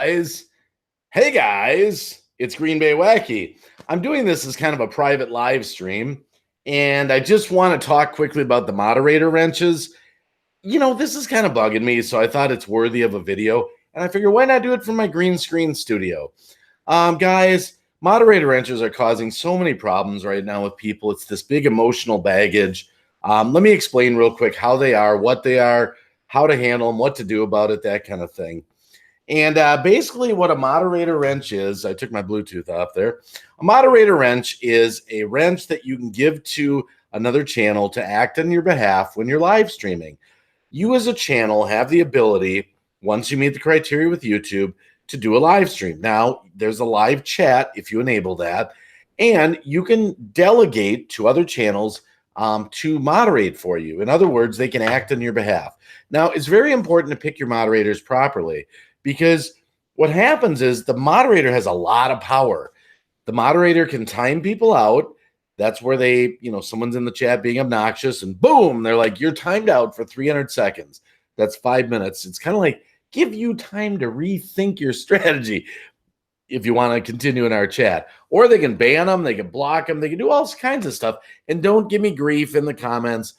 guys. Hey guys, it's greenbaywacky. I'm doing this as kind of a private live stream, and I just want to talk quickly about the moderator wrenches. This is kind of bugging me, so I thought it's worthy of a video, and I figure why not do it from my green screen studio? Guys, moderator wrenches are causing so many problems right now with people. It's this big emotional baggage. Let me explain real quick how they are, what they are, how to handle them, what to do about it, that kind of thing. And basically what a moderator wrench is, I took my Bluetooth off there. A moderator wrench is a wrench that you can give to another channel to act on your behalf when you're live streaming. You as a channel have the ability, once you meet the criteria with YouTube, to do a live stream. Now, there's a live chat if you enable that, and you can delegate to other channels to moderate for you. In other words, they can act on your behalf. Now, it's very important to pick your moderators properly, because what happens is the moderator has a lot of power. The moderator can time people out. That's where someone's in the chat being obnoxious and boom, they're like, you're timed out for 300 seconds. That's 5 minutes. It's kind of like, give you time to rethink your strategy if you want to continue in our chat. Or they can ban them, they can block them, they can do all kinds of stuff. And don't give me grief in the comments.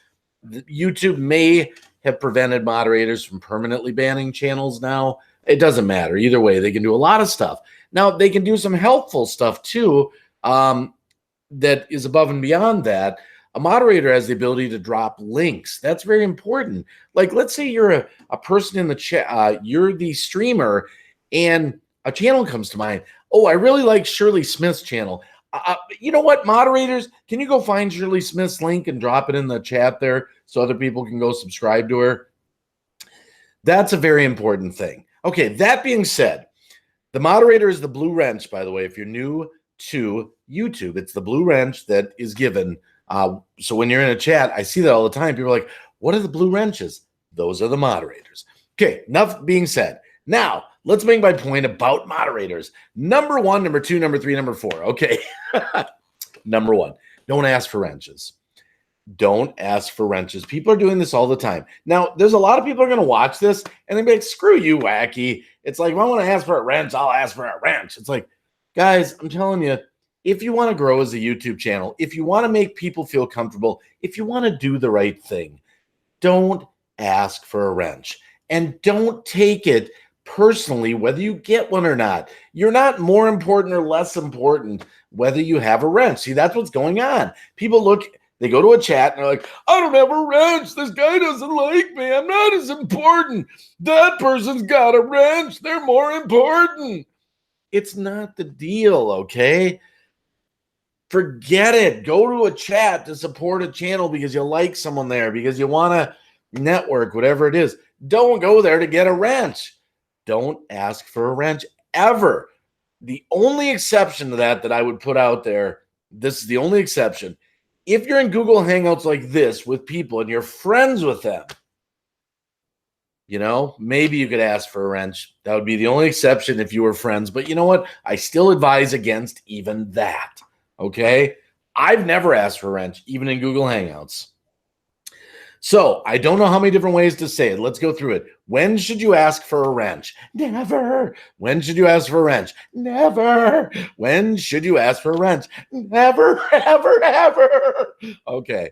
YouTube may have prevented moderators from permanently banning channels now. It doesn't matter. Either way, they can do a lot of stuff. Now, they can do some helpful stuff too that is above and beyond that. A moderator has the ability to drop links. That's very important. Like, let's say you're a person in the chat, you're the streamer, and a channel comes to mind. Oh, I really like Shirley Smith's channel. You know what, moderators, can you go find Shirley Smith's link and drop it in the chat there so other people can go subscribe to her? That's a very important thing. Okay, that being said, the moderator is the blue wrench, by the way, if you're new to YouTube. It's the blue wrench that is given. So when you're in a chat, I see that all the time. People are like, what are the blue wrenches? Those are the moderators. Okay, enough being said. Now, let's make my point about moderators. Number 1, number 2, number 3, number 4. Okay. Number 1, don't ask for wrenches. Don't ask for wrenches. People are doing this all the time. Now, there's a lot of people who are going to watch this and they'll be like, screw you, wacky. It's like, if I want to ask for a wrench, I'll ask for a wrench. It's like, guys, I'm telling you, if you want to grow as a YouTube channel, if you want to make people feel comfortable, if you want to do the right thing, don't ask for a wrench. And don't take it personally whether you get one or not. You're not more important or less important whether you have a wrench. See, that's what's going on. People they go to a chat and they're like, I don't have a wrench. This guy doesn't like me. I'm not as important. That person's got a wrench. They're more important. It's not the deal, okay? Forget it. Go to a chat to support a channel because you like someone there, because you want to network, whatever it is. Don't go there to get a wrench. Don't ask for a wrench ever. The only exception to that I would put out there, this is the only exception. If you're in Google Hangouts like this with people and you're friends with them, maybe you could ask for a wrench. That would be the only exception if you were friends. But you know what? I still advise against even that. Okay? I've never asked for a wrench, even in Google Hangouts. So I don't know how many different ways to say it. Let's go through it. When should you ask for a wrench? Never. When should you ask for a wrench? Never. When should you ask for a wrench? Never, ever, ever. Okay.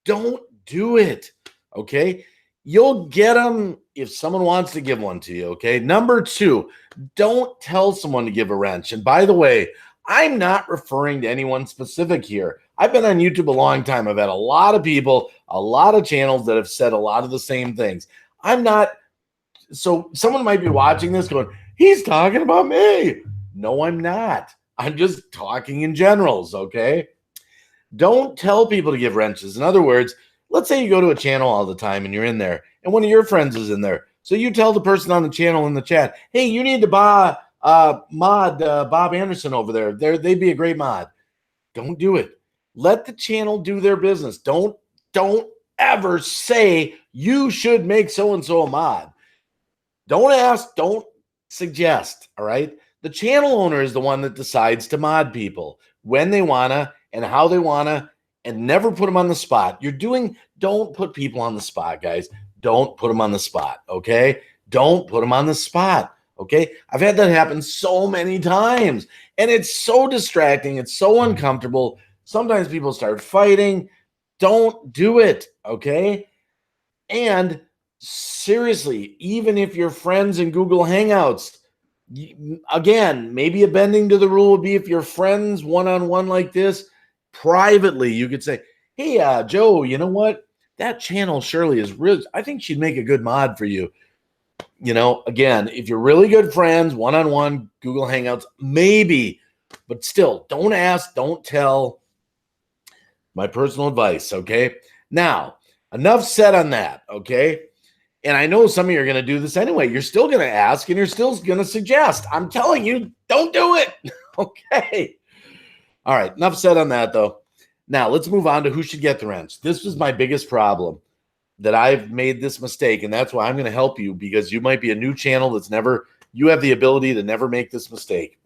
Don't do it. Okay. You'll get them if someone wants to give one to you. Okay. Number 2, don't tell someone to give a wrench. And by the way, I'm not referring to anyone specific here. I've been on YouTube a long time. I've had a lot of people, a lot of channels that have said a lot of the same things. So someone might be watching this going, he's talking about me. No, I'm not. I'm just talking in generals, okay? Don't tell people to give wrenches. In other words, let's say you go to a channel all the time and you're in there and one of your friends is in there. So you tell the person on the channel in the chat, hey, you need to buy Bob Anderson over there. They'd be a great mod. Don't do it. Let the channel do their business. Don't ever say you should make so-and-so a mod. Don't ask, don't suggest, all right? The channel owner is the one that decides to mod people when they want to and how they want to, and never put them on the spot. Don't put people on the spot, guys. Don't put them on the spot, okay? Don't put them on the spot, Okay. I've had that happen so many times, and it's so distracting. It's so uncomfortable. Sometimes people start fighting. Don't do it. Okay. And seriously, even if you're friends in Google Hangouts, again, maybe a bending to the rule would be if you're friends one-on-one like this, privately, you could say, hey, Joe, you know what? That channel Shirley is really, I think she'd make a good mod for you. You know, again, if you're really good friends, one-on-one, Google Hangouts, maybe, but still, don't ask, don't tell. My personal advice, okay? Now, enough said on that, okay? And I know some of you are going to do this anyway. You're still going to ask and you're still going to suggest. I'm telling you, don't do it. Okay. All right. Enough said on that, though. Now, let's move on to who should get the wrench. This was my biggest problem, that I've made this mistake. And that's why I'm going to help you, because you might be a new channel that's never, you have the ability to never make this mistake.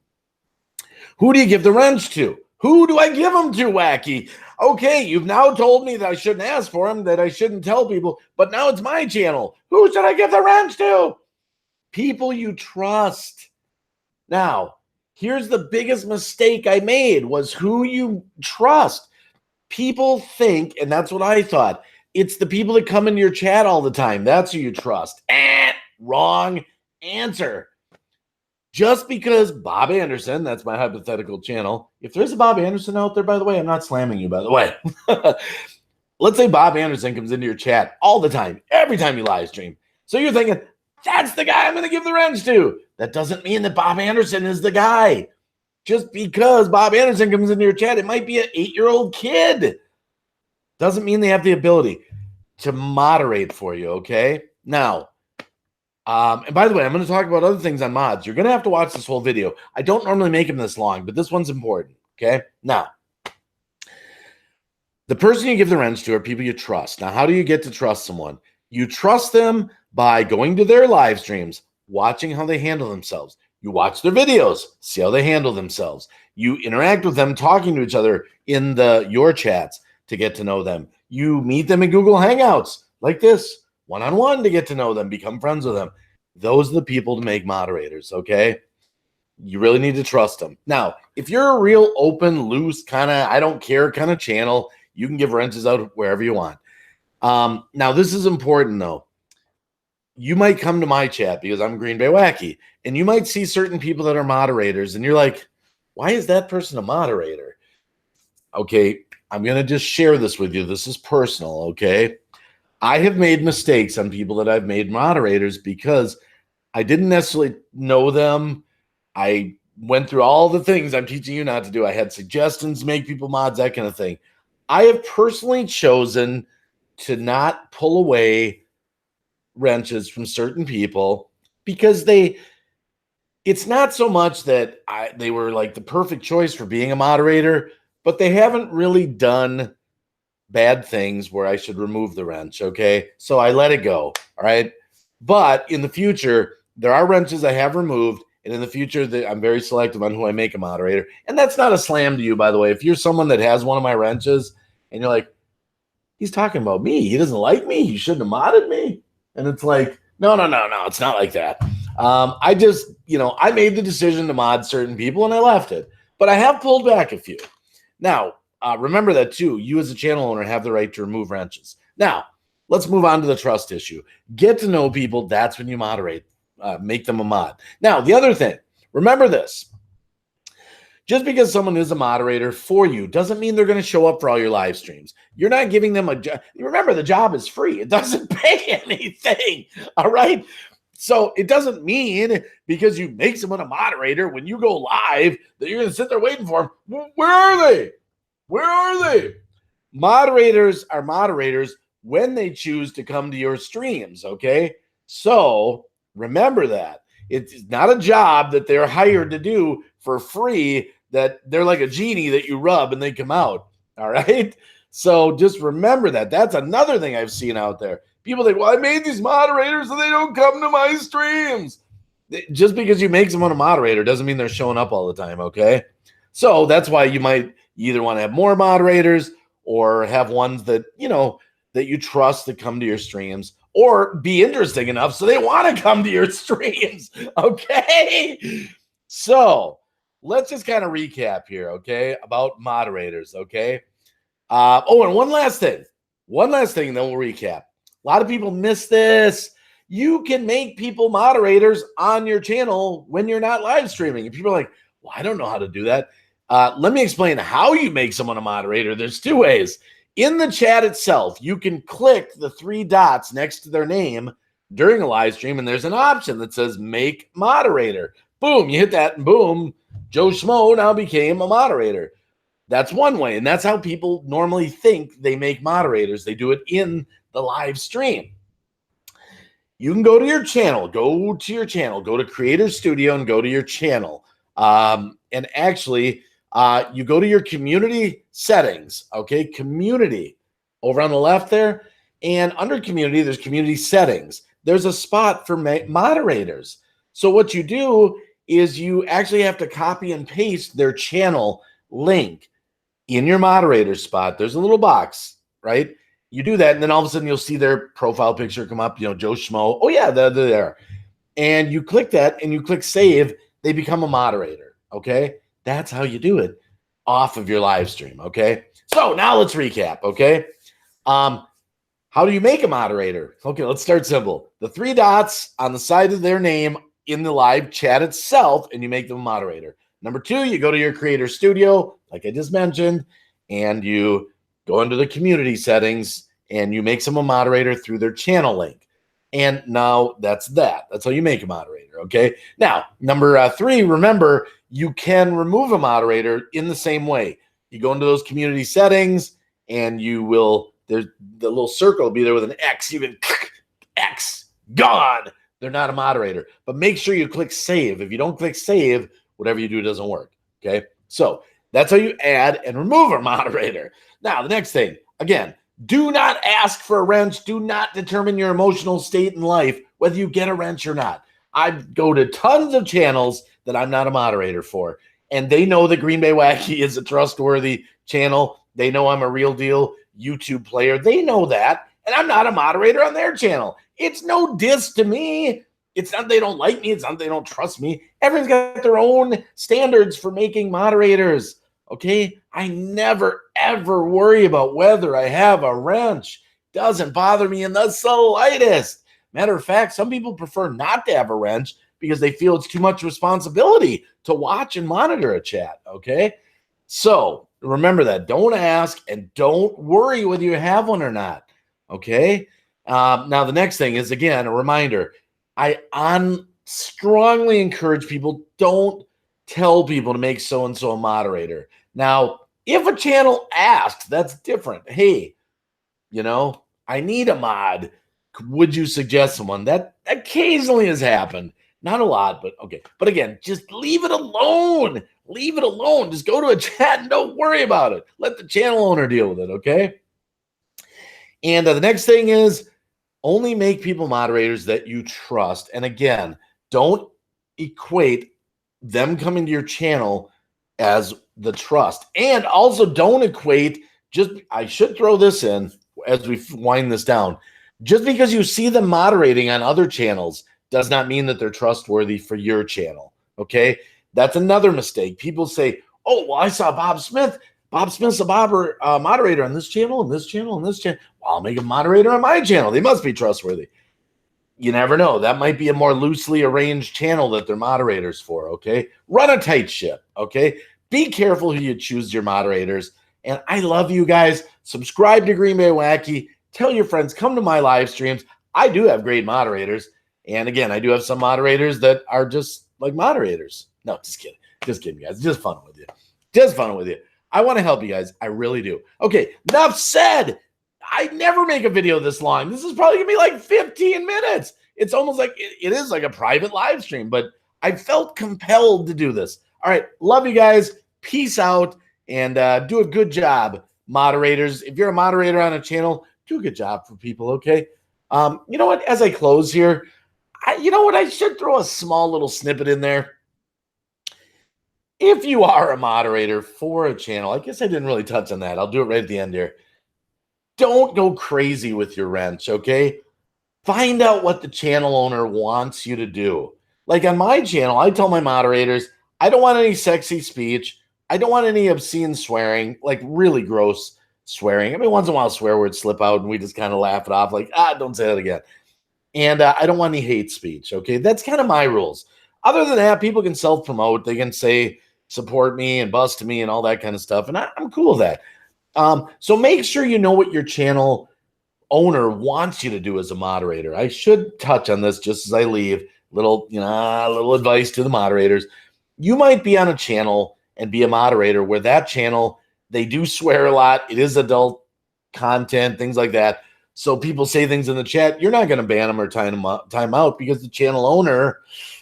Who do you give the wrench to? Who do I give them to, Wacky? Okay, you've now told me that I shouldn't ask for them, that I shouldn't tell people, but now it's my channel. Who should I give the wrench to? People you trust. Now, here's the biggest mistake I made, was who you trust. People think, and that's what I thought, it's the people that come in your chat all the time. That's who you trust. Wrong answer. Just because Bob Anderson, that's my hypothetical channel. If there's a Bob Anderson out there, by the way, I'm not slamming you, by the way. Let's say Bob Anderson comes into your chat all the time, every time you live stream. So you're thinking, that's the guy I'm going to give the wrench to. That doesn't mean that Bob Anderson is the guy. Just because Bob Anderson comes into your chat, it might be an 8-year-old kid. Doesn't mean they have the ability to moderate for you, okay? Now, and by the way, I'm going to talk about other things on mods. You're going to have to watch this whole video. I don't normally make them this long, but this one's important, okay? Now, the person you give the wrench to are people you trust. Now, how do you get to trust someone? You trust them by going to their live streams, watching how they handle themselves. You watch their videos, see how they handle themselves. You interact with them, talking to each other in your chats to get to know them. You meet them in Google Hangouts like this, one-on-one, to get to know them, become friends with them. Those are the people to make moderators, okay? You really need to trust them. Now, if you're a real open, loose, kind of I don't care kind of channel, you can give wrenches out wherever you want. Now, this is important, though. You might come to my chat because I'm Green Bay Wacky, and you might see certain people that are moderators, and you're like, why is that person a moderator? Okay, I'm going to just share this with you. This is personal, okay? I have made mistakes on people that I've made moderators because I didn't necessarily know them. I went through all the things I'm teaching you not to do. I had suggestions, make people mods, that kind of thing. I have personally chosen to not pull away wrenches from certain people because it's not so much that they were like the perfect choice for being a moderator, but they haven't really done bad things where I should remove the wrench, okay? So I let it go, all right? But in the future, there are wrenches I have removed, and in the future, I'm very selective on who I make a moderator. And that's not a slam to you, by the way. If you're someone that has one of my wrenches, and you're like, he's talking about me, he doesn't like me, he shouldn't have modded me. And it's like, no, it's not like that. I just, I made the decision to mod certain people, and I left it. But I have pulled back a few. Now, remember that too. You as a channel owner have the right to remove wrenches. Now, let's move on to the trust issue. Get to know people. That's when you moderate. Make them a mod. Now, the other thing, remember this. Just because someone is a moderator for you doesn't mean they're going to show up for all your live streams. You're not giving them a job. Remember, the job is free. It doesn't pay anything. All right? So it doesn't mean because you make someone a moderator when you go live that you're going to sit there waiting for them. Where are they? Where are they? Moderators are moderators when they choose to come to your streams, okay? So remember that. It's not a job that they're hired to do for free, that they're like a genie that you rub and they come out, all right? So just remember that. That's another thing I've seen out there. People think, well, I made these moderators so they don't come to my streams. Just because you make someone a moderator doesn't mean they're showing up all the time, okay? So that's why you might either want to have more moderators or have ones that, that you trust that come to your streams, or be interesting enough so they want to come to your streams. Okay. So let's just kind of recap here, okay, about moderators, okay? And one last thing, then we'll recap. A lot of people miss this. You can make people moderators on your channel when you're not live streaming. And people are like, well, I don't know how to do that. Let me explain how you make someone a moderator. There's two ways. In the chat itself, you can click the three dots next to their name during a live stream, and there's an option that says make moderator. Boom, you hit that, and boom, Joe Schmo now became a moderator. That's one way, and that's how people normally think they make moderators. They do it in the live stream. You can go to your channel, go to Creator Studio and go to your channel. And actually, you go to your community settings, okay? Community over on the left there. And under community, there's community settings. There's a spot for moderators. So what you do is you actually have to copy and paste their channel link in your moderator spot. There's a little box, right? You do that, and then all of a sudden you'll see their profile picture come up, Joe Schmo. Oh, yeah, they're there. And you click that, and you click save. They become a moderator, okay? That's how you do it off of your live stream, okay? So now let's recap, okay? How do you make a moderator? Okay, let's start simple. The three dots on the side of their name in the live chat itself, and you make them a moderator. Number two, you go to your Creator Studio, like I just mentioned, and you go into the community settings, and you make someone a moderator through their channel link. And now that's that. That's how you make a moderator, okay? Now, number three, remember, you can remove a moderator in the same way. You go into those community settings, and you will, there's the little circle will be there with an X. You can X, gone. They're not a moderator. But make sure you click save. If you don't click save, whatever you do doesn't work, okay? So that's how you add and remove a moderator. Now, the next thing, again, do not ask for a wrench. Do not determine your emotional state in life, whether you get a wrench or not. I go to tons of channels that I'm not a moderator for, and they know that Green Bay Wacky is a trustworthy channel. They know I'm a real deal YouTube player. They know that, and I'm not a moderator on their channel. It's no diss to me. It's not they don't like me. It's not they don't trust me. Everyone's got their own standards for making moderators. Okay, I never, ever worry about whether I have a wrench. Doesn't bother me in the slightest. Matter of fact, some people prefer not to have a wrench because they feel it's too much responsibility to watch and monitor a chat, okay? So remember that. Don't ask and don't worry whether you have one or not, okay? Now, the next thing is, again, a reminder. I strongly encourage people, don't tell people to make so-and-so a moderator. Now, if a channel asks, that's different. Hey, I need a mod. Would you suggest someone? That occasionally has happened. Not a lot, but okay. But again, just leave it alone. Leave it alone. Just go to a chat and don't worry about it. Let the channel owner deal with it, okay? And the next thing is only make people moderators that you trust. And again, don't equate them coming to your channel as the trust. And also don't equate, I should throw this in as we wind this down. Just because you see them moderating on other channels does not mean that they're trustworthy for your channel, okay? That's another mistake. People say, oh, well, I saw Bob Smith. Bob Smith's a moderator on this channel, and this channel, and this channel. Well, I'll make a moderator on my channel. They must be trustworthy. You never know. That might be a more loosely arranged channel that they're moderators for, okay? Run a tight ship, okay? Be careful who you choose your moderators. And I love you guys. Subscribe to Green Bay Wacky. Tell your friends, come to my live streams. I do have great moderators. And again, I do have some moderators that are just like moderators. No, just kidding. Just kidding, guys. Just fun with you. Just fun with you. I want to help you guys. I really do. Okay, enough said. I never make a video this long. This is probably going to be like 15 minutes. It's almost like it is like a private live stream, but I felt compelled to do this. All right, love you guys. Peace out, and do a good job, moderators. If you're a moderator on a channel, do a good job for people, okay? You know what? As I close here, you know what? I should throw a small little snippet in there. If you are a moderator for a channel, I guess I didn't really touch on that. I'll do it right at the end here. Don't go crazy with your wrench, okay? Find out what the channel owner wants you to do. Like on my channel, I tell my moderators, I don't want any sexy speech. I don't want any obscene swearing, like really gross swearing. I mean, once in a while, swear words slip out and we just kind of laugh it off, like, don't say that again. And I don't want any hate speech. Okay. That's kind of my rules. Other than that, people can self promote. They can say, support me and bust me and all that kind of stuff. And I'm cool with that. So make sure you know what your channel owner wants you to do as a moderator. I should touch on this just as I leave. Little advice to the moderators. You might be on a channel and be a moderator where that channel, they do swear a lot. It is adult content, things like that. So people say things in the chat, you're not going to ban them or time out because the channel owner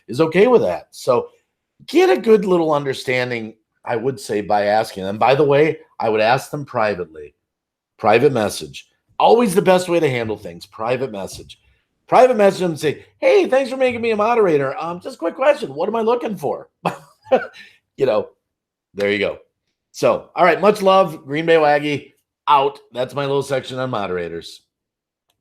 is okay with that. So get a good little understanding, I would say, by asking them. By the way, I would ask them privately. Private message. Always the best way to handle things. Private message. Private message them and say, hey, thanks for making me a moderator. Just a quick question. What am I looking for? There you go. So, all right. Much love. Green Bay Waggy out. That's my little section on moderators.